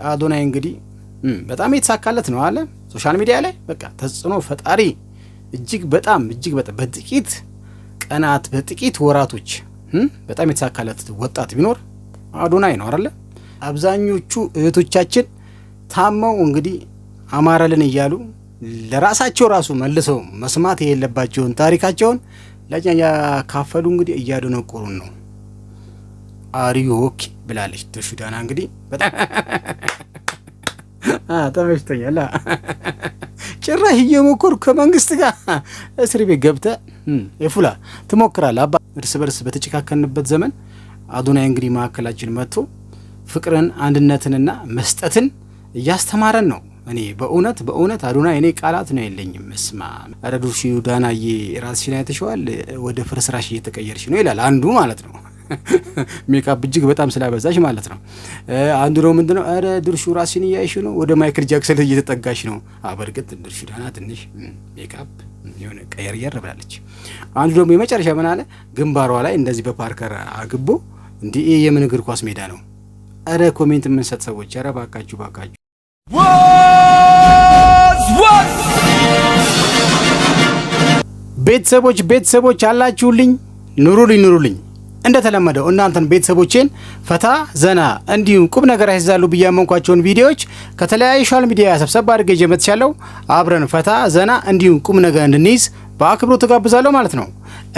አዶናይ እንግዲህ በጣም የተሳካለት ነው አለ ሶሻል ሚዲያ ላይ በቃ ተጽዕኖ ፈጣሪ እጅግ በጣም በጥቂት ቀናት በጥቂት ወራቶች በጣም የተሳካለት ወጣት ቢኖር አዶናይ ነው አይደል? አብዛኞቹ እህቶቻችን ታመው እንግዲህ አማረልን እያሉ ለራሳቸው ራሱ መልሰው መስማት የሌለባቸውን ታሪካቸውን ለኛ ያካፈሉ እንግዲህ እያደነቆሩን ነው። አሪዮክ ብላለች ተሹዳና እንግዲህ በጣም ተመችቶኛል። ጭራሽ እየሞከርኩ ከመንግስት ጋር እስር ቤት ገብተህ የፉላ ትሞክራለህ። አባ እርስ በርስ በተጨካከንበት ዘመን አዶናይ እንግዲህ ማዕከላችን መጥቶ ፍቅርን አንድነትንና መስጠትን እያስተማረን ነው። እኔ በእውነት አዶናይ እኔ ቃላት ነው የለኝም። መስማ አረዱሽ ዳናዬ ራስሽን አይተሽዋል ወደ ፍርስራሽ እየተቀየርሽ ነው ይላል አንዱ ማለት ነው። ሜካፕ እጅግ በጣም ስላበዛሽ ማለት ነው። አንዱ ነው ምንድነው አረ ድርሹ ራስሽን እያይሽ ነው ወደ ማይክል ጃክሰን እየተጠጋሽ ነው። በርግጥ ድርሹ ዳና ትንሽ ሜካፕ የሆነ ቀየር ብላለች። አንዱ ደግሞ የመጨረሻ ምን አለ ግንባሯ ላይ እንደዚህ በፓርከር አግቦ እንዴ የምን እግር ኳስ ሜዳ ነው። አረ ኮሜንት የምንሰጥ ሰዎች አረ ባካችሁ ቤተሰቦች አላችሁልኝ ኑሩልኝ እንደተለመደው እናንተን ቤተሰቦቼን ፈታ ዘና እንዲሁም ቁም ነገር ያይዛሉ ብያመንኳቸውን ቪዲዮዎች ከተለያዩ ሶሻል ሚዲያ ሰብሰብ አድርጌ ጀመትቻለሁ። አብረን ፈታ ዘና እንዲሁም ቁም ነገር እንድንይዝ በአክብሮት ተጋብዛለሁ ማለት ነው።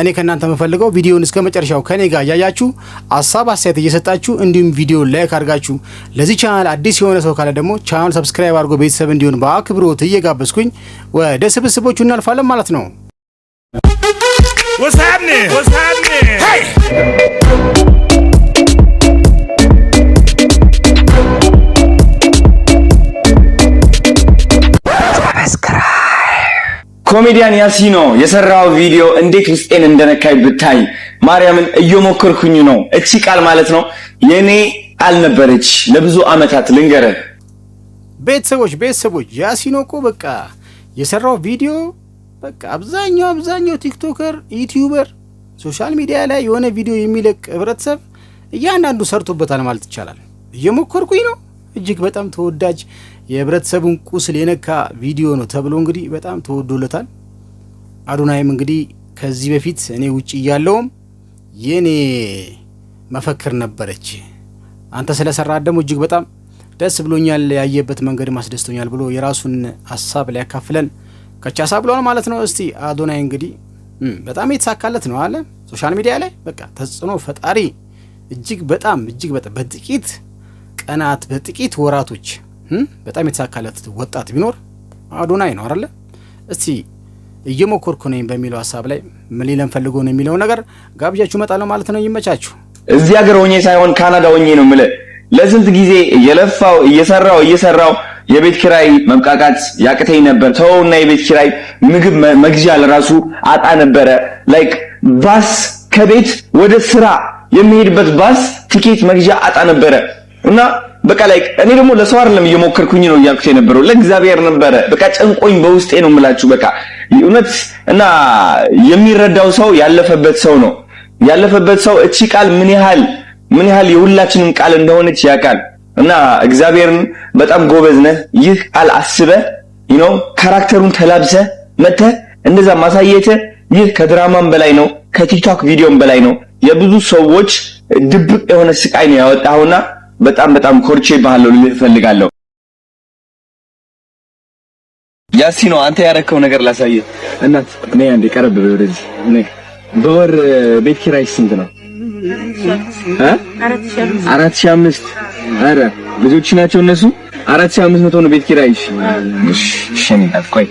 እኔ ከናንተ የምፈልገው ቪዲዮውን እስከ መጨረሻው ከኔ ጋር ያያችሁ ሐሳብ አስተያየት እየሰጣችሁ እንዲሁም ቪዲዮ ላይክ አድርጋችሁ ለዚህ ቻናል አዲስ የሆነ ሰው ካለ ደግሞ ቻናል ሰብስክራይብ አድርጎ ቤተሰብ እንዲሆን በአክብሮት እየጋበዝኩኝ ወደ ስብስቦቹ እናልፋለን ማለት ነው። What's happening? Hey! ኮሜዲያን ያሲኖ የሰራው ቪዲዮ እንዴት ውስጤን እንደነካይ ብታይ ማርያምን እየሞከርኩኝ ነው። እቺ ቃል ማለት ነው የኔ አልነበረች ለብዙ አመታት ልንገረ ቤተሰቦች ያሲኖ እኮ በቃ የሰራው ቪዲዮ በቃ አብዛኛው ቲክቶከር ዩቲዩበር ሶሻል ሚዲያ ላይ የሆነ ቪዲዮ የሚለቅ ህብረተሰብ እያንዳንዱ ሰርቶበታል ማለት ይቻላል። እየሞከርኩኝ ነው። እጅግ በጣም ተወዳጅ የህብረተሰቡን ቁስል የነካ ቪዲዮ ነው ተብሎ እንግዲህ በጣም ተወዶለታል። አዶናይም እንግዲህ ከዚህ በፊት እኔ ውጪ ያለውም የኔ መፈክር ነበረች አንተ ስለሰራ ደግሞ እጅግ በጣም ደስ ብሎኛል ያየበት መንገድ ማስደስቶኛል ብሎ የራሱን ሐሳብ ላይ ያካፍለን ከቻሳ ብሏል ማለት ነው። እስቲ አዶናይ እንግዲህ በጣም የተሳካለት ነው አለ ሶሻል ሚዲያ ላይ በቃ ተጽዕኖ ፈጣሪ እጅግ በጣም በጥቂት ቀናት በጥቂት ወራቶች በጣም የተሳካለት ወጣት ቢኖር አዶናይ ነው አይደል? እስቲ እየሞከርኩ ነኝ በሚለው ሐሳብ ላይ ምን ሊለን ፈልጎ ነው የሚለው ነገር ጋብዣችሁ መጣለው ማለት ነው። ይመቻችሁ። እዚህ ሀገር ሆኜ ሳይሆን ካናዳ ሆኜ ነው የምልህ ለስንት ጊዜ እየለፋው እየሰራው የቤት ኪራይ መብቃቃት ያቅተኝ ነበር። ተውና የቤት ኪራይ ምግብ መግዣ ለራሱ አጣ ነበረ። ላይክ ባስ ከቤት ወደ ስራ የሚሄድበት ባስ ቲኬት መግዣ አጣ ነበረ እና በቃ ላይክ እኔ ደግሞ ለሰው አይደለም እየሞከርኩኝ ነው እያልኩት የነበረው ለእግዚአብሔር ነበረ። በቃ ጨንቆኝ በውስጤ ነው የምላችሁ በቃ እውነት እና የሚረዳው ሰው ያለፈበት ሰው ነው ያለፈበት ሰው እቺ ቃል ምን ያህል የሁላችንም ቃል እንደሆነች ያውቃል። እና እግዚአብሔርን በጣም ጎበዝ ነህ። ይህ ቃል አስበህ ካራክተሩን ተላብሰህ መተህ እንደዛ ማሳየት ይህ ከድራማም በላይ ነው፣ ከቲክቶክ ቪዲዮም በላይ ነው። የብዙ ሰዎች ድብቅ የሆነ ስቃይ ነው ያወጣውና በጣም ኮርቼ ባለው ልልህ ፈልጋለሁ። ያሲኖ አንተ ያረከው ነገር ላሳየ እናት እኔ አንዴ ቀረብ ወደዚህ እኔ በወር ቤት ኪራይ ስንት ነው? 4500 አረ ልጆች ናቸው እነሱ 4500 ነው ቤት ኪራይ። እሺ ቆይ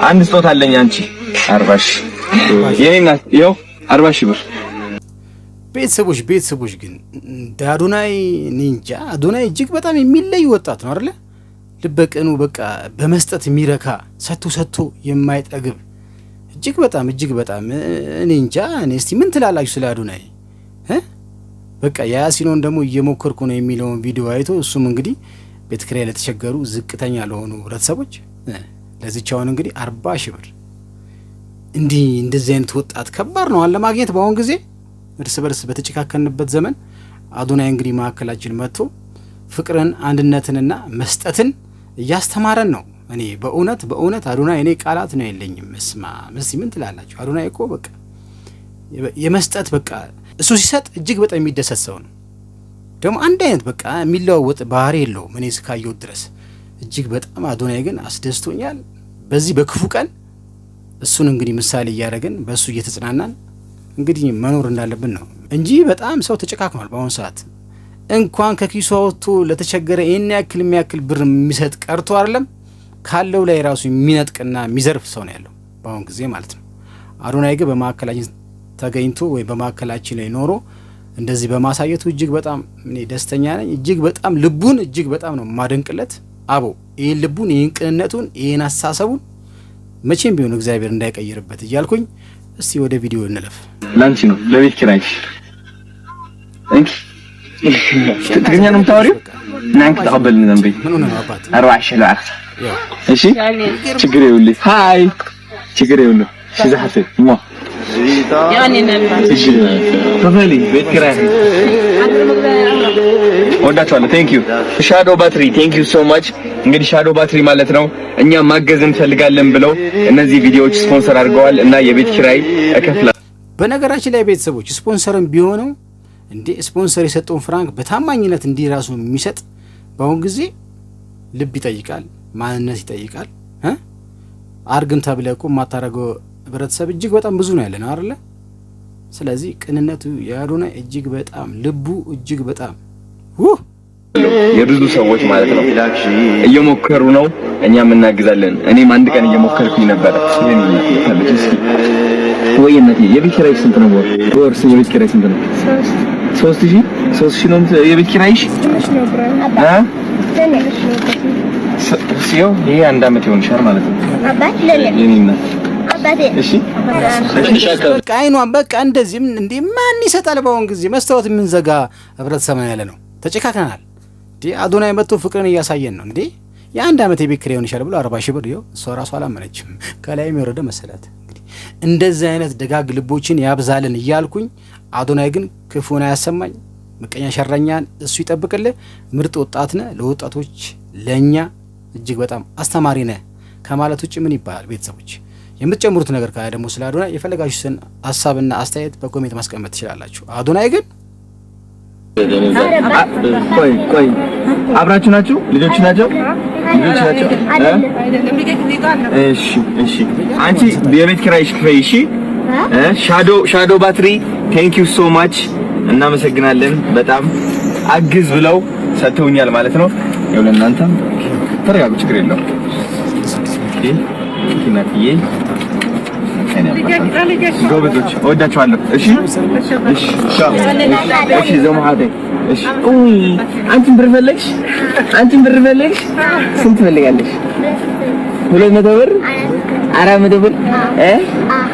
አንድ ስጦታ አለኝ አንቺ 40 ሺህ የኔና ይኸው 40 ሺህ ብር። ቤተሰቦች ግን አዶናይ ኒንጃ አዶናይ እጅግ በጣም የሚለይ ወጣት ነው አይደል? ልበቀኑ በቃ በመስጠት የሚረካ ሰጥቶ የማይጠግብ እጅግ በጣም ኒንጃ። እኔ እስቲ ምን ትላላችሁ ስለ አዶናይ? በቃ ያሲኖን ደግሞ እየሞከርኩ ነው የሚለውን ቪዲዮ አይቶ እሱም እንግዲህ ቤት ኪራይ ለተቸገሩ ዝቅተኛ ለሆኑ ህብረተሰቦች ለዚቻውን እንግዲህ 40 ሺህ ብር እንደዚህ አይነት ወጣት ከባድ ነው አለ ማግኘት በአሁን ጊዜ እርስ በርስ በተጨካከንበት ዘመን አዶናይ እንግዲህ ማዕከላችን መጥቶ ፍቅርን አንድነትንና መስጠትን እያስተማረን ነው። እኔ በእውነት አዶናይ እኔ ቃላት ነው የለኝም። መስማ ምን ትላላችሁ? አዶናይ እኮ በቃ የመስጠት በቃ እሱ ሲሰጥ እጅግ በጣም የሚደሰት ሰው ነው። ደግሞ አንድ አይነት በቃ የሚለዋወጥ ባህሪ የለውም እኔ እስካየሁት ድረስ እጅግ በጣም አዶናይ ግን አስደስቶኛል። በዚህ በክፉ ቀን እሱን እንግዲህ ምሳሌ እያደረግን በእሱ እየተጽናናን እንግዲህ መኖር እንዳለብን ነው እንጂ በጣም ሰው ተጨካክኗል። በአሁኑ ሰዓት እንኳን ከኪሱ አውጥቶ ለተቸገረ ይህን የሚያክል ብር የሚሰጥ ቀርቶ አይደለም ካለው ላይ ራሱ የሚነጥቅና የሚዘርፍ ሰው ነው ያለው በአሁኑ ጊዜ ማለት ነው። አዶናይ ግን በማዕከላችን ተገኝቶ ወይ በማዕከላችን ላይ ኖሮ እንደዚህ በማሳየቱ እጅግ በጣም እኔ ደስተኛ ነኝ። እጅግ በጣም ልቡን እጅግ በጣም ነው ማደንቅለት። አቦ ይህን ልቡን ይህን ቅንነቱን ይህን አሳሰቡን መቼም ቢሆን እግዚአብሔር እንዳይቀይርበት እያልኩኝ እስቲ ወደ ቪዲዮ እንለፍ። ላንቺ ነው ለቤት ኪራይሽ ትግርኛ ነው የምታወሪው? ናንክ ተቀበልን ዘንበይ ምን ሆነ ነው አባት 40 ሺህ ለአክስ እሺ ችግር ይኸውልህ ሃይ ችግር ይኸውልህ ሲዛሐት ሞ ያኔ ነበር ተፈሊ ቤት ኪራይ ወዳችኋለሁ። ቴንክ ዩ ሻዶ ባትሪ ቴንክ ዩ ሶ ማች። እንግዲህ ሻዶ ባትሪ ማለት ነው እኛ ማገዝ እንፈልጋለን ብለው እነዚህ ቪዲዮዎች ስፖንሰር አድርገዋል እና የቤት ኪራይ እከፍላለሁ። በነገራችን ላይ ቤተሰቦች ስፖንሰርም ቢሆነው እንዴ ስፖንሰር የሰጠውን ፍራንክ በታማኝነት እንዲህ ራሱ የሚሰጥ በአሁን ጊዜ ልብ ይጠይቃል፣ ማንነት ይጠይቃል። አርግም ተብለህ እኮ የማታረገው ህብረተሰብ እጅግ በጣም ብዙ ነው ያለነው አይደለ? ስለዚህ ቅንነቱ የአዶናይ እጅግ በጣም ልቡ እጅግ በጣም የብዙ ሰዎች ማለት ነው እየሞከሩ ነው፣ እኛም እናግዛለን። እኔም አንድ ቀን እየሞከርኩኝ ነበር። ወይነቴ የቤት ኪራይ ስንት ነው? ወር የቤት ኪራይ ስንት ነው? 3000 ነው የቤት ኪራይሽ? ሲዮ ይሄ አንድ አመት ይሆንሻል ማለት ነው። አባት ለኔ እሺ በቃ አይኗን በቃ እንደዚህም እንዴ ማን ይሰጣል? በአሁን ጊዜ መስታወት የምንዘጋ ህብረተሰብ ያለ ነው። ተጨካከናል እንዴ። አዶናይ መጥቶ ፍቅርን እያሳየን ነው እንዴ። የአንድ አመት የቤት ኪራይ ይሆንሻል ብሎ 40 ሺህ ብር ይኸው እሷ ራሷ አላመነችም። ከላይም የወረደ መሰላት። እንግዲህ እንደዚህ አይነት ደጋግ ልቦችን ያብዛልን እያልኩኝ አዶናይ ግን ክፉን አያሰማኝ፣ ምቀኛ ሸረኛን እሱ ይጠብቅልህ። ምርጥ ወጣት ነህ፣ ለወጣቶች ለኛ እጅግ በጣም አስተማሪ ነህ ከማለት ውጭ ምን ይባላል? ቤተሰቦች የምትጨምሩት ነገር ካለ ደግሞ ስለ አዶናይ የፈለጋችሁትን ሀሳብና አስተያየት በኮሜንት ማስቀመጥ ትችላላችሁ። አዶናይ ግን ቆይ አብራችሁ ናችሁ? ልጆች ናቸው? እሺ አንቺ የቤት ኪራይሽ ክፈይ። እሺ ሻዶ ባትሪ ቴንክ ዩ ሶ ማች እናመሰግናለን። በጣም አግዝ ብለው ሰጥተውኛል ማለት ነው። ያው ለእናንተም ተረጋጉ፣ ችግር የለውም። ኪናትዬ ጎበዞች እወዳችኋለሁ። እሺ ዘመሃደ እሺ አንቺን ብር ፈለግሽ? ስንት ፈልጋለሽ? 200 ብር 400 ብር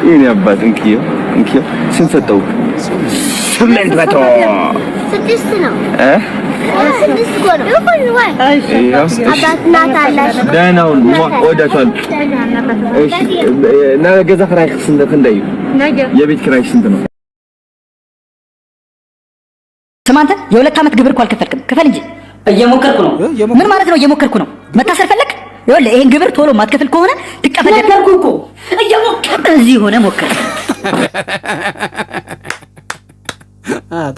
ይሄን አባት እንኪዮ ስንት ሰጠው? 800 6 ነው ስድስት ጎል አባትና ታላሽ ደህና ሁሉ ወዳቷል። እሺ ነገ ዘፈራሽ ስንት እንደዩ የቤት ኪራይ ስንት ነው? ስማንተ የ2 አመት ግብር እኮ አልከፈልክም። ክፈል እንጂ። እየሞከርኩ ነው። ምን ማለት ነው እየሞከርኩ ነው? መታሰር ፈለክ? ይኸውልህ ይሄን ግብር ቶሎ ማትከፍል ከሆነ ትቀፈደድኩ እኮ እየሞከርኩ እዚህ ሆነ ሞከር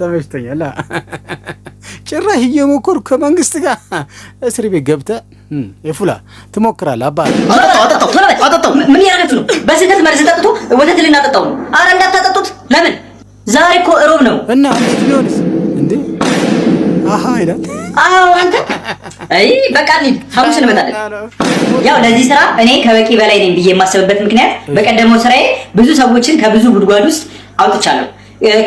ተመችቶኛል። ጭራሽ እየሞከርኩ ከመንግስት ጋር እስር ቤት ገብተህ የፉላ ትሞክራለህ። አባት አጠጣው ምን ያረጋችሁ ነው? በስህተት መርዝ ጠጥቶ ወተት ልናጠጣው ነው። አረ እንዳታጠጡት። ለምን? ዛሬ እኮ እሮብ ነው እና እንዴት ሊሆንስ እንዴ? አሃ ይላል። አዎ አንተ አይ በቃ እንሂድ፣ ሐሙስ እንመጣለን። ያው ለዚህ ስራ እኔ ከበቂ በላይ ነኝ ብዬ የማስብበት ምክንያት በቀደመው ስራዬ ብዙ ሰዎችን ከብዙ ጉድጓድ ውስጥ አውጥቻለሁ።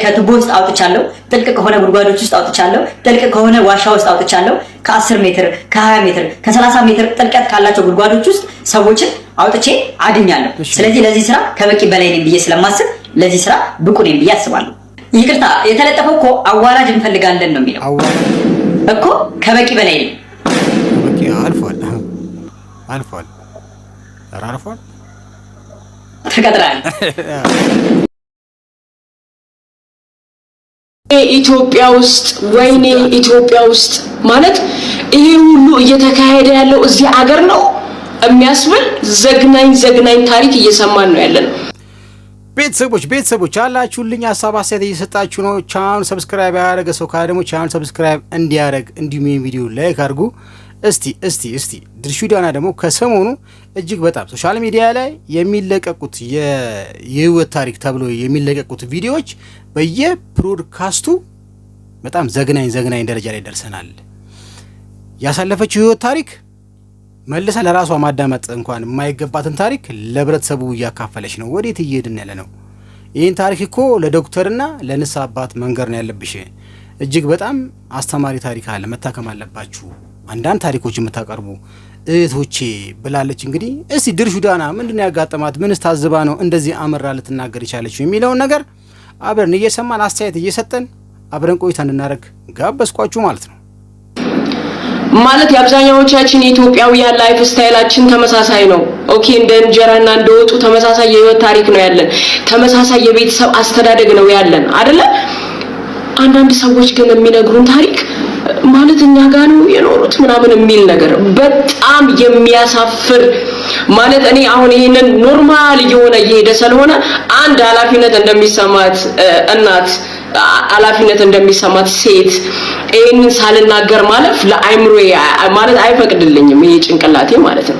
ከቱቦ ውስጥ አውጥቻለሁ። ጥልቅ ከሆነ ጉድጓዶች ውስጥ አውጥቻለሁ። ጥልቅ ከሆነ ዋሻ ውስጥ አውጥቻለሁ። ከ10 ሜትር፣ ከ20 ሜትር፣ ከ30 ሜትር ጥልቀት ካላቸው ጉድጓዶች ውስጥ ሰዎችን አውጥቼ አድኛለሁ። ስለዚህ ለዚህ ስራ ከበቂ በላይ ነኝ ብዬ ስለማስብ ለዚህ ስራ ብቁ ነኝ ብዬ አስባለሁ። ይቅርታ የተለጠፈው እኮ አዋራጅ እንፈልጋለን ነው የሚለው እኮ። ከበቂ በላይ ነኝ። በቂ አልፏል። ተቀጥራል። ኢትዮጵያ ውስጥ ወይኔ ኢትዮጵያ ውስጥ ማለት ይሄ ሁሉ እየተካሄደ ያለው እዚህ አገር ነው የሚያስብል ዘግናኝ ታሪክ እየሰማን ነው ያለነው። ቤተሰቦች አላችሁልኝ ሐሳብ አስተያየት እየሰጣችሁ ነው። ቻናሉን ሰብስክራይብ ያደረገ ሰው ካለ ደግሞ ቻናሉን ሰብስክራይብ እንዲያደርግ እንዲሁም ይሄን ቪዲዮ ላይክ አድርጉ። እስቲ ድርሹ ዳና ደግሞ ከሰሞኑ እጅግ በጣም ሶሻል ሚዲያ ላይ የሚለቀቁት የህይወት ታሪክ ተብሎ የሚለቀቁት ቪዲዮዎች በየፕሮድካስቱ በጣም ዘግናኝ ደረጃ ላይ ደርሰናል። ያሳለፈችው ህይወት ታሪክ መልሳ ለራሷ ማዳመጥ እንኳን የማይገባትን ታሪክ ለህብረተሰቡ እያካፈለች ነው። ወዴት እየሄድን ያለ ነው? ይህን ታሪክ እኮ ለዶክተርና ለንስሐ አባት መንገር ነው ያለብሽ። እጅግ በጣም አስተማሪ ታሪክ አለ፣ መታከም አለባችሁ አንዳንድ ታሪኮች የምታቀርቡ እህቶቼ ብላለች። እንግዲህ እስቲ ድርሹ ዳና ምንድነው ያጋጠማት? ምንስ ታዝባ ነው እንደዚህ አመራ ልትናገር የቻለችው የሚለውን ነገር አብረን እየሰማን አስተያየት እየሰጠን አብረን ቆይታ እንድናደርግ ጋበዝኳችሁ ማለት ነው። ማለት የአብዛኛዎቻችን የኢትዮጵያውያን ላይፍ ስታይላችን ተመሳሳይ ነው። ኦኬ፣ እንደ እንጀራና እንደ ወጡ ተመሳሳይ የህይወት ታሪክ ነው ያለን። ተመሳሳይ የቤተሰብ አስተዳደግ ነው ያለን አይደለ? አንዳንድ ሰዎች ግን የሚነግሩን ታሪክ ማለት እኛ ጋር ነው የኖሩት ምናምን የሚል ነገር በጣም የሚያሳፍር ማለት እኔ አሁን ይሄንን ኖርማል እየሆነ እየሄደ ስለሆነ አንድ ኃላፊነት እንደሚሰማት እናት ኃላፊነት እንደሚሰማት ሴት ይሄንን ሳልናገር ማለፍ ለአይምሮ ማለት አይፈቅድልኝም፣ ይሄ ጭንቅላቴ ማለት ነው።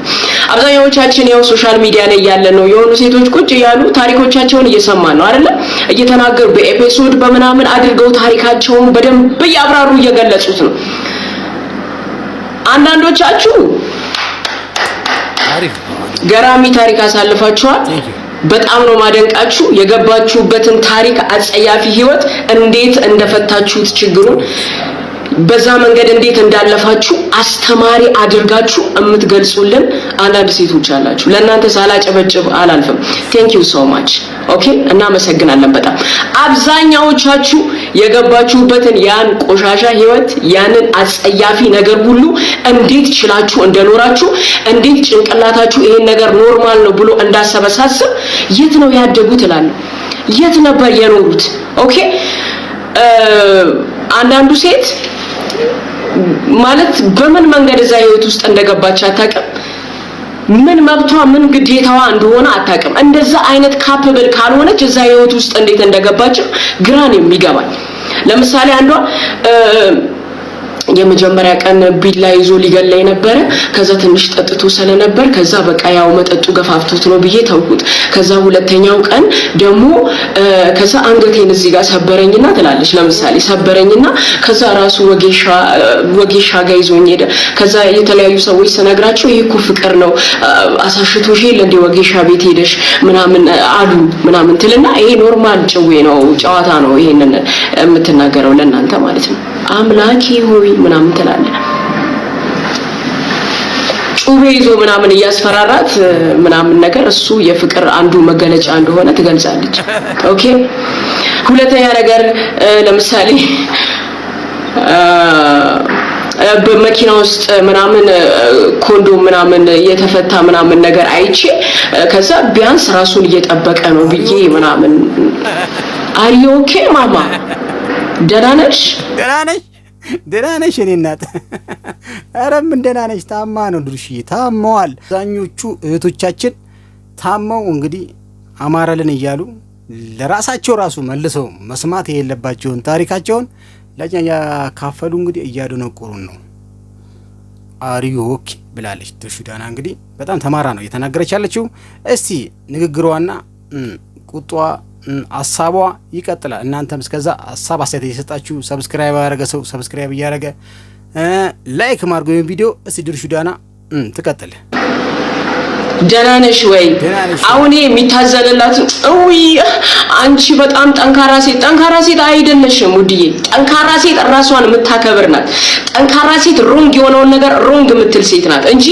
አብዛኛዎቻችን ያው ሶሻል ሚዲያ ላይ ያለ ነው የሆኑ ሴቶች ቁጭ ያሉ ታሪኮቻቸውን እየሰማን ነው አይደለ? እየተናገሩ በኤፒሶድ በመናምን አድርገው ታሪካቸውን በደንብ ያብራሩ እየገለጹት ነው። አንዳንዶቻችሁ ገራሚ ታሪክ አሳልፋችኋል። በጣም ነው ማደንቃችሁ። የገባችሁበትን ታሪክ አጸያፊ ህይወት እንዴት እንደፈታችሁት ችግሩን በዛ መንገድ እንዴት እንዳለፋችሁ አስተማሪ አድርጋችሁ እምትገልጹልን አንዳንድ ሴቶች አላችሁ። ለእናንተ ሳላጨበጭብ አላልፍም። ቴንክ ዩ ሶ ማች ኦኬ፣ እናመሰግናለን በጣም። አብዛኛዎቻችሁ የገባችሁበትን ያን ቆሻሻ ህይወት ያንን አጸያፊ ነገር ሁሉ እንዴት ችላችሁ እንደኖራችሁ እንዴት ጭንቅላታችሁ ይሄን ነገር ኖርማል ነው ብሎ እንዳሰበሳስብ የት ነው ያደጉት እላለሁ። የት ነበር የኖሩት? ኦኬ፣ አንዳንዱ ሴት ማለት በምን መንገድ እዛ ህይወት ውስጥ እንደገባች አታውቅም። ምን መብቷ ምን ግዴታዋ እንደሆነ አታውቅም። እንደዛ አይነት ካፓብል ካልሆነች እዛ ህይወት ውስጥ እንዴት እንደገባች ግራን የሚገባኝ። ለምሳሌ አንዷ የመጀመሪያ ቀን ቢላ ይዞ ሊገለኝ ነበር። ከዛ ትንሽ ጠጥቶ ስለነበር ከዛ በቃ ያው መጠጡ ገፋፍቶት ነው ብዬ ተውኩት። ከዛ ሁለተኛው ቀን ደግሞ ከዛ አንገቴን እዚህ ጋር ሰበረኝና ትላለች። ለምሳሌ ሰበረኝና ከዛ ራሱ ወጌሻ ጋር ይዞኝ ሄደ። ከዛ የተለያዩ ሰዎች ስነግራቸው ይሄ እኮ ፍቅር ነው አሳሽቶሽ እንደ ወጌሻ ቤት ሄደሽ ምናምን አሉ ምናምን ትልና ይሄ ኖርማል ጭዌ ነው ጨዋታ ነው ይሄንን የምትናገረው ለእናንተ ማለት ነው። አምላኬ ሆይ ምናምን ትላለች። ጩቤ ይዞ ምናምን እያስፈራራት ምናምን ነገር እሱ የፍቅር አንዱ መገለጫ እንደሆነ ትገልጻለች። ኦኬ፣ ሁለተኛ ነገር ለምሳሌ በመኪና ውስጥ ምናምን ኮንዶም ምናምን የተፈታ ምናምን ነገር አይቼ ከዛ ቢያንስ ራሱን እየጠበቀ ነው ብዬ ምናምን አር ዩ ኦኬ ማማ ደህና ነሽ እኔ እናት? ኧረ ምን ደህና ነሽ? ታማ ነው ድርሽዬ፣ ታመዋል። አብዛኞቹ እህቶቻችን ታመው እንግዲህ አማራልን እያሉ ለራሳቸው ራሱ መልሰው መስማት የሌለባቸውን ታሪካቸውን ለኛ ያካፈሉ እንግዲህ እያደነቆሩን ነው። አሪዮ ኦኬ ብላለች ድርሹ ዳና። እንግዲህ በጣም ተማራ ነው እየተናገረች ያለችው። እስቲ ንግግሯና ቁጧ ሐሳቧ ይቀጥላል። እናንተም እስከዛ ሐሳብ አስተያየት እየሰጣችሁ ሰብስክራይብ ያደረገ ሰው ሰብስክራይብ እያደረገ ላይክ ማድርጉ ይሄን ቪዲዮ። እስቲ ድርሹ ዳና ትቀጥል። ደህና ነሽ ወይ? አሁን የሚታዘንላት አንቺ በጣም ጠንካራ ሴት አይደለሽም ውድዬ። ጠንካራ ሴት ራሷን የምታከብር ናት። ጠንካራ ሴት ሮንግ የሆነውን ነገር ሮንግ የምትል ሴት ናት እንጂ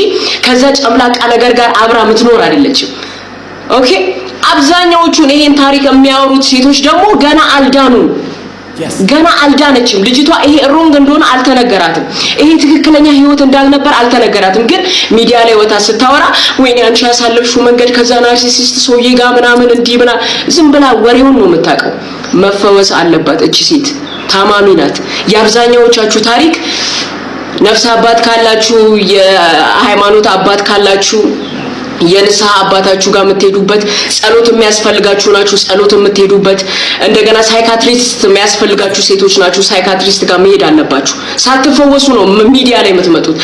ከዛ ጨምላቃ ነገር ጋር አብራ የምትኖር አይደለችም። ኦኬ፣ አብዛኛዎቹን ይሄን ታሪክ የሚያወሩት ሴቶች ደግሞ ገና አልዳነችም ልጅቷ። ይሄ ሮንግ እንደሆነ አልተነገራትም። ይሄ ትክክለኛ ህይወት እንዳልነበር አልተነገራትም። ግን ሚዲያ ላይ ወጣ ስታወራ ወይኔ አንቺ ያሳለፍሽው መንገድ ከዛ ናርሲሲስት ሰውዬ ጋር ምናምን እንዲህ ብላ ዝም ብላ ወሬውን ነው የምታውቀው። መፈወስ አለባት እቺ ሴት፣ ታማሚ ናት። የአብዛኛዎቻችሁ ታሪክ ነፍስ አባት ካላችሁ የሃይማኖት አባት ካላችሁ የንስሐ አባታችሁ ጋር የምትሄዱበት ጸሎት የሚያስፈልጋችሁ ናችሁ ጸሎት የምትሄዱበት እንደገና ሳይካትሪስት የሚያስፈልጋችሁ ሴቶች ናችሁ ሳይካትሪስት ጋር መሄድ አለባችሁ ሳትፈወሱ ነው ሚዲያ ላይ የምትመጡት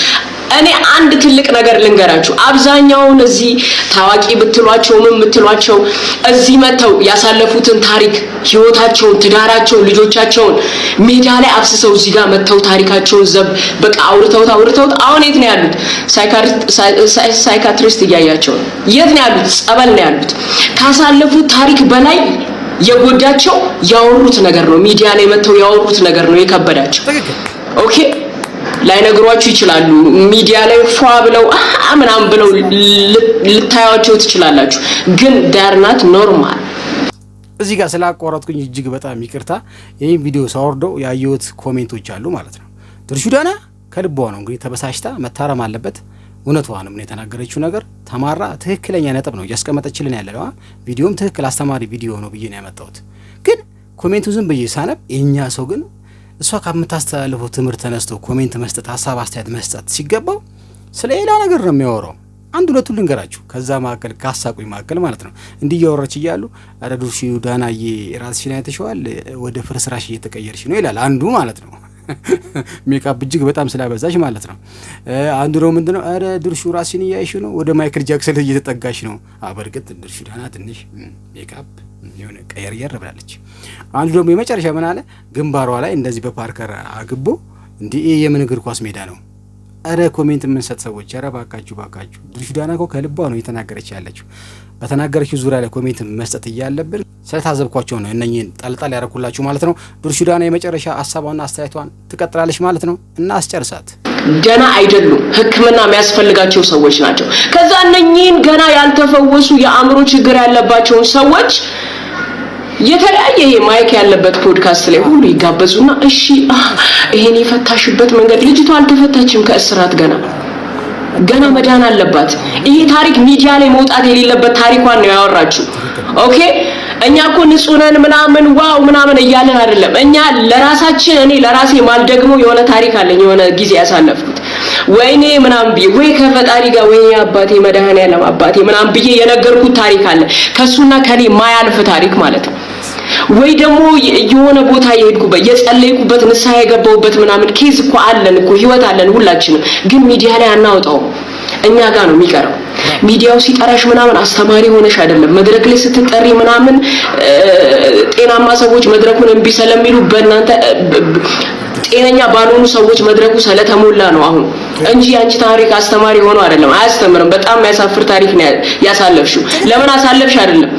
እኔ አንድ ትልቅ ነገር ልንገራችሁ አብዛኛውን እዚህ ታዋቂ ብትሏቸው ምን ብትሏቸው እዚህ መተው ያሳለፉትን ታሪክ ህይወታቸውን ትዳራቸውን ልጆቻቸውን ሚዲያ ላይ አፍስሰው እዚህ ጋር መተው ታሪካቸውን ዘብ በቃ አውርተው አሁን የት ነው ያሉት ሳይካትሪስት እያያቸው የት ነው ያሉት ጸበል ነው ያሉት ካሳለፉት ታሪክ በላይ የጎዳቸው ያወሩት ነገር ነው ሚዲያ ላይ መተው ያወሩት ነገር ነው የከበዳቸው ኦኬ ላይ ነግሯችሁ ይችላሉ ሚዲያ ላይ ፏ ብለው ምናምን ብለው ልታያቸው ትችላላችሁ ግን ዳር ናት ኖርማል እዚህ ጋር ስላቋረጥኩኝ እጅግ በጣም ይቅርታ ይሄን ቪዲዮ ሳወርደው ያየሁት ኮሜንቶች አሉ ማለት ነው ድርሹ ዳና ከልቧ ነው እንግዲህ ተበሳሽታ መታረም አለበት እውነቷንም ነው የተናገረችው ነገር ተማራ ትክክለኛ ነጥብ ነው ያስቀመጠችልን ያለው ቪዲዮም ትክክል አስተማሪ ቪዲዮ ነው ብዬ ነው ያመጣሁት ግን ኮሜንቱ ዝም ብዬ ሳነብ የኛ ሰው ግን እሷ ከምታስተላልፈው ትምህርት ተነስቶ ኮሜንት መስጠት ሐሳብ አስተያየት መስጠት ሲገባው ስለሌላ ነገር ነው የሚያወራው አንድ ሁለቱ ልንገራችሁ ከዛ ማከል ካሳቁኝ ማከል ማለት ነው እንዲያወራች ይያሉ አረ ድርሹ ዳናዬ ራስሽን አይተሽዋል ወደ ፍርስራሽ እየተቀየርሽ ነው ይላል አንዱ ማለት ነው ሜካፕ እጅግ በጣም ስላበዛሽ ማለት ነው አንዱ ነው ምንድነው አረ ድርሹ ራስሽን እያይሽ ነው ወደ ማይክል ጃክሰን እየተጠጋሽ ነው በርግጥ ድርሹ ዳና ትንሽ ሜካፕ የሆነ ቀየር ብላለች አንዱ ደግሞ የመጨረሻ ምን አለ ግንባሯ ላይ እንደዚህ በፓርከር አግቦ እንዴ የምን እግር ኳስ ሜዳ ነው አረ ኮሜንት ምን ሰጥ ሰዎች አረ ባካችሁ ድርሹ ዳና እኮ ከልቧ ነው የተናገረች ያለችው በተናገረችው ዙሪያ ላይ ኮሜንት መስጠት ይያለብን ስለታዘብኳቸው ነው እነኚህን ጣልጣል ያረኩላችሁ ማለት ነው ድርሹ ዳና የመጨረሻ ሐሳቧና አስተያየቷን ትቀጥላለች ማለት ነው እና አስጨርሳት ገና አይደሉም ህክምና የሚያስፈልጋቸው ሰዎች ናቸው ከዛ እነኚህን ገና ያልተፈወሱ የአእምሮ ችግር ያለባቸው ሰዎች የተለያየ ማይክ ያለበት ፖድካስት ላይ ሁሉ ይጋበዙና እሺ ይሄን የፈታሽበት መንገድ ልጅቷ አልተፈታችም ከእስራት ገና መዳን አለባት ይሄ ታሪክ ሚዲያ ላይ መውጣት የሌለበት ታሪኳን ነው ያወራችሁ ኦኬ እኛ እኮ ንጹነን ምናምን ዋው ምናምን እያለን አይደለም እኛ ለራሳችን እኔ ለራሴ ማልደግሞ የሆነ ታሪክ አለኝ የሆነ ጊዜ ያሳለፍኩት ወይኔ ምናምን ቢዬ ወይ ከፈጣሪ ጋር ወይ አባቴ መድኃኒዓለም አባቴ ምናምን ቢዬ የነገርኩት ታሪክ አለ ከሱና ከኔ ማያልፍ ታሪክ ማለት ነው ወይ ደግሞ የሆነ ቦታ የሄድኩበት የጸለይኩበት ንስሐ የገባሁበት ምናምን ኬዝ እኮ አለን እኮ ህይወት አለን ሁላችንም ግን ሚዲያ ላይ አናውጣው እኛ ጋር ነው የሚቀረው ሚዲያው ሲጠራሽ ምናምን አስተማሪ ሆነሽ አይደለም መድረክ ላይ ስትጠሪ ምናምን ጤናማ ሰዎች መድረኩን እንቢ ስለሚሉ በእናንተ ጤነኛ ባልሆኑ ሰዎች መድረኩ ስለተሞላ ነው አሁን እንጂ አንቺ ታሪክ አስተማሪ ሆኖ አይደለም አያስተምርም በጣም ያሳፍር ታሪክ ነው ያሳለፍሽው ለምን አሳለፍሽ አይደለም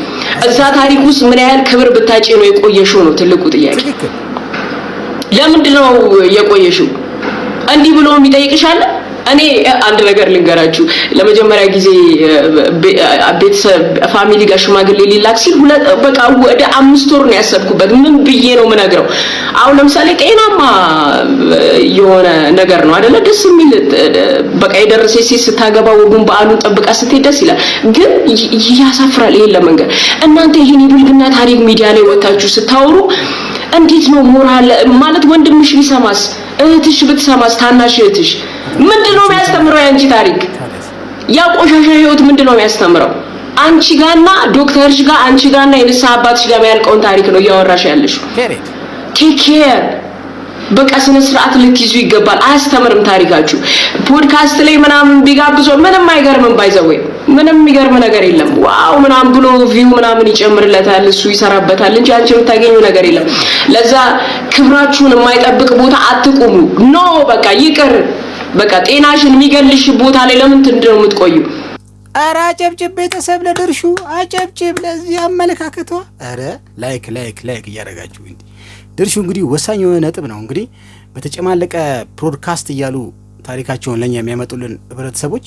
እዛ ታሪክ ውስጥ ምን ያህል ክብር ብታጪ ነው የቆየሽው ነው ትልቁ ጥያቄ ለምንድን ነው የቆየሽው እንዲህ ብሎ የሚጠይቅሻል እኔ አንድ ነገር ልንገራችሁ ለመጀመሪያ ጊዜ ቤተሰብ ፋሚሊ ጋር ሽማግሌ ሊላክ ሲል በቃ ወደ 5 ወር ነው ያሰብኩበት ምን ብዬ ነው ምነግረው አሁን ለምሳሌ ጤናማ የሆነ ነገር ነው አይደለ ደስ የሚል በቃ የደረሰች ሴት ስታገባ ወጉን በዓሉን ጠብቃ ስትሄድ ደስ ይላል ግን ያሳፍራል ይሄን ለመንገር እናንተ ይሄን የብልግና ታሪክ ሚዲያ ላይ ወጣችሁ ስታወሩ እንዴት ነው ሞራል ማለት ወንድምሽ ቢሰማስ እህትሽ ብትሰማስ ታናሽ እህትሽ ምንድነው የሚያስተምረው ያንቺ ታሪክ ያ ቆሻሻ ህይወት ምንድነው የሚያስተምረው አንቺ ጋርና ዶክተርሽ ጋር አንቺ ጋርና የንስሐ አባትሽ ጋር ያልቀውን ታሪክ ነው ያወራሽ ያለሽ ቴክ ኬር በቃ ስነ ስርዓት ልትይዙ ይገባል አያስተምርም ታሪካችሁ ፖድካስት ላይ ምናምን ቢጋብዞ ምንም አይገርምም ባይዘው ምንም የሚገርም ነገር የለም ዋው ምናምን ብሎ ቪው ምናምን ይጨምርለታል እሱ ይሰራበታል እንጂ አንቺ የምታገኙ ነገር የለም ለዛ ክብራችሁን የማይጠብቅ ቦታ አትቁሙ ኖ በቃ ይቅር በቃ ጤናሽን የሚገልሽ ቦታ ላይ ለምን እንደው የምትቆዩ አረ አጨብጭብ ቤተሰብ ለድርሹ አጨብጭብ ለዚህ አመለካከቷ አረ ላይክ እያደረጋችሁ እንዴ ድርሹ እንግዲህ ወሳኝ የሆነ ነጥብ ነው እንግዲህ በተጨማለቀ ፖድካስት እያሉ ታሪካቸውን ለኛ የሚያመጡልን ህብረተሰቦች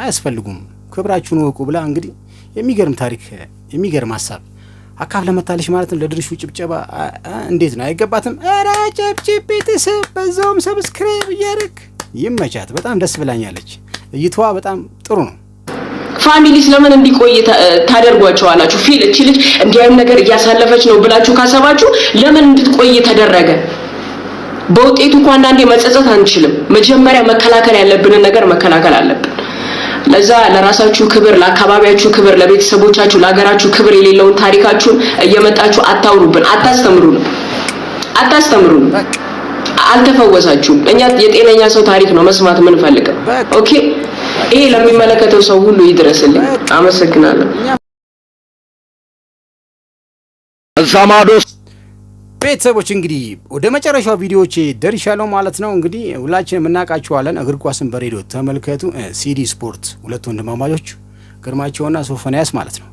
አያስፈልጉም ክብራችሁን ወቁ ብላ እንግዲህ የሚገርም ታሪክ የሚገርም ሐሳብ አካፍ ለመታለሽ ማለት ነው ለድርሹ ጭብጨባ እንዴት ነው አይገባትም አረ አጨብጭብ ቤተሰብ በዛውም ሰብስክራይብ እያደረግ ይመቻት በጣም ደስ ብላኛለች እይቷ በጣም ጥሩ ነው ፋሚሊስ ለምን እንዲቆይ ታደርጓቸዋላችሁ ፊል እቺ ልጅ እንዲያም ነገር እያሳለፈች ነው ብላችሁ ካሰባችሁ ለምን እንድትቆይ ተደረገ በውጤቱ እንኳን አንዳንዴ መጸጸት አንችልም። መጀመሪያ መከላከል ያለብንን ነገር መከላከል አለብን። ለዛ ለራሳችሁ ክብር፣ ለአካባቢያችሁ ክብር፣ ለቤተሰቦቻችሁ፣ ለሀገራችሁ ክብር የሌለውን ታሪካችሁን እየመጣችሁ አታውሩብን፣ አታስተምሩን። አልተፈወሳችሁም። እኛ የጤነኛ ሰው ታሪክ ነው መስማት የምንፈልገው። ኦኬ፣ ይሄ ለሚመለከተው ሰው ሁሉ ይድረስልኝ። አመሰግናለሁ። ዛማዶስ ቤተሰቦች እንግዲህ ወደ መጨረሻው ቪዲዮዎች ደርሻለሁ ማለት ነው። እንግዲህ ሁላችንም እናውቃቸዋለን። እግር ኳስን በሬዲዮ ተመልከቱ። ሲዲ ስፖርት ሁለት ወንድማማቾች ግርማቸውና ሶፎንያስ ማለት ነው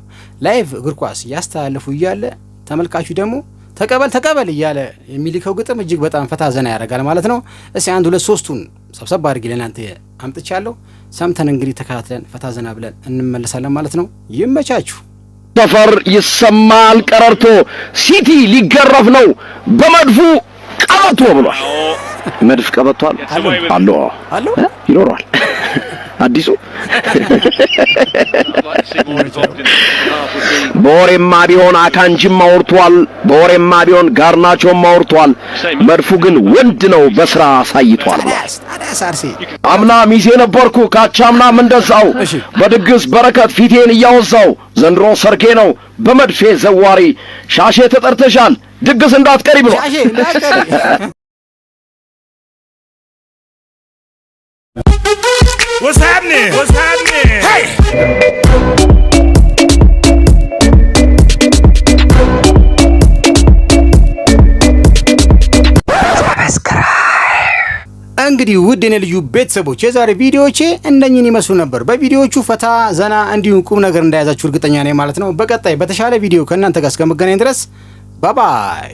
ላይቭ እግር ኳስ ያስተላልፉ እያለ ተመልካቹ ደግሞ ተቀበል እያለ የሚልከው ግጥም እጅግ በጣም ፈታ ዘና ያደርጋል ማለት ነው። እስኪ አንድ ሁለት ሶስቱን ሰብሰብ አድርጌ ለእናንተ አምጥቻለሁ። ሰምተን እንግዲህ ተከታትለን ፈታ ዘና ብለን እንመለሳለን ማለት ነው። ይመቻችሁ። ሰፈር ይሰማል ቀረርቶ ሲቲ ሊገረፍ ነው በመድፉ ቀበቶ ብሏል። መድፍ ቀበቶ አለ ይኖራል አዲሱ በወሬማ ቢሆን አካንጂም አውርቷል፣ በወሬማ ቢሆን ጋርናቾም አውርቷል። መድፉ ግን ወንድ ነው በስራ አሳይቷል። አምና ሚዜ ነበርኩ ካቻምናም እንደዛው በድግስ በረከት ፊቴን እያወዛው ዘንድሮ ሰርጌ ነው በመድፌ ዘዋሪ ሻሼ ተጠርተሻል ድግስ እንዳትቀሪ ብሏል። What's happening? Hey! እንግዲህ ውድ የኔ ልዩ ቤተሰቦች የዛሬ ቪዲዮዎቼ እንደኝን ይመስሉ ነበር። በቪዲዮዎቹ ፈታ ዘና እንዲሁም ቁም ነገር እንዳያዛችሁ እርግጠኛ ነኝ ማለት ነው። በቀጣይ በተሻለ ቪዲዮ ከእናንተ ጋር እስከመገናኝ ድረስ ባይ ባይ።